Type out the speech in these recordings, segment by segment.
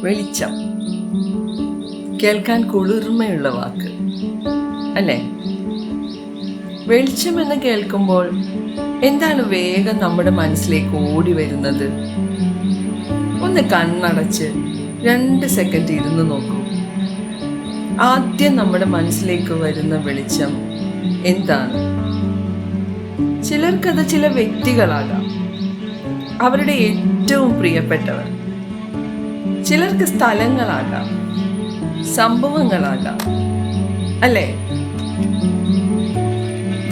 വെളിച്ചം. കേൾക്കാൻ കുളിർമയുള്ള വാക്ക് അല്ലേ? വെളിച്ചം എന്ന് കേൾക്കുമ്പോൾ എന്താണ് വേഗം നമ്മുടെ മനസ്സിലേക്ക് ഓടി വരുന്നത്? ഒന്ന് കണ്ണടച്ച് 2 സെക്കൻഡ് ഇരുന്ന് നോക്കൂ. ആദ്യം നമ്മുടെ മനസ്സിലേക്ക് വരുന്ന വെളിച്ചം എന്താണ്? ചിലർക്കത് ചില വ്യക്തികളാകാം, അവരുടെ ഏറ്റവും പ്രിയപ്പെട്ടവർ. ചിലർക്ക് സ്ഥലങ്ങളാകാം, സംഭവങ്ങളാകാം, അല്ലേ?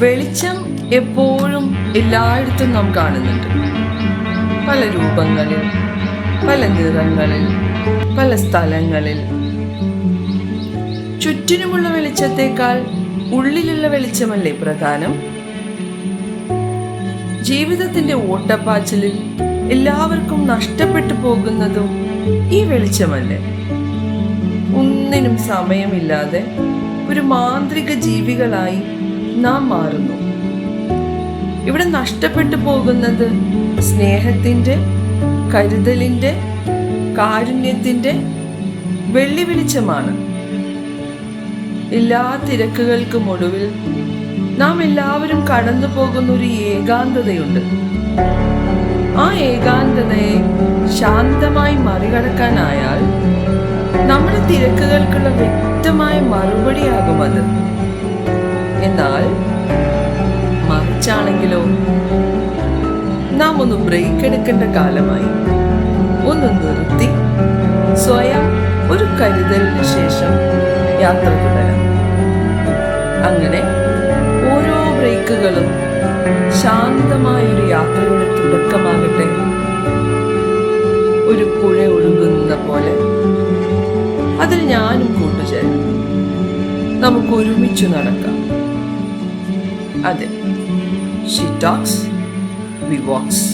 വെളിച്ചം എപ്പോഴും എല്ലായിടത്തും നാം കാണുന്നുണ്ട്. പല രൂപങ്ങളിൽ, പല നിറങ്ങളിൽ, പല സ്ഥലങ്ങളിൽ. ചുറ്റിനുമുള്ള വെളിച്ചത്തേക്കാൾ ഉള്ളിലുള്ള വെളിച്ചമല്ലേ പ്രധാനം? ജീവിതത്തിന്റെ ഓട്ടപ്പാച്ചിലിൽ എല്ലാവർക്കും നഷ്ടപ്പെട്ടു പോകുന്നതും ഈ വെളിച്ചമല്ലേ? ഒന്നിനും സമയമില്ലാതെ ഒരു മാന്ത്രിക ജീവികളായി നാം മാറുന്നു. ഇവിടെ നഷ്ടപ്പെട്ടു പോകുന്നത് സ്നേഹത്തിന്റെ, കരുതലിന്റെ, കാരുണ്യത്തിന്റെ വെള്ളി വെളിച്ചമാണ്. എല്ലാ തിരക്കുകൾക്കും ഒടുവിൽ നാം എല്ലാവരും കടന്നു പോകുന്ന ഒരു ഏകാന്തതയുണ്ട്. ആ ഏകാന്തതയെ ശാന്തമായി മറികടക്കാനായാൽ നമ്മുടെ തിരക്കുകൾക്കുള്ള വ്യക്തമായ മറുപടിയാകും അത്. എന്നാൽ മറിച്ചാണെങ്കിലോ, നാം ഒന്ന് ബ്രേക്ക് എടുക്കേണ്ട കാലമായി. ഒന്ന് നിർത്തി സ്വയം ഒരു കരുതലിന് ശേഷം യാത്ര തുടരാം. അങ്ങനെ ഓരോ ബ്രേക്കുകളും ശാന്തമായൊരു യാത്രയുടെ തുടക്കമാകട്ടെ. ഒരു പുഴ ഒഴുകുന്ന പോലെ അതിൽ ഞാനും കൂട്ടുചേരാം. നമുക്ക് ഒരുമിച്ചു നടക്കാം. അതെ, ഷീ ടോക്സ്, വി വാക്സ്.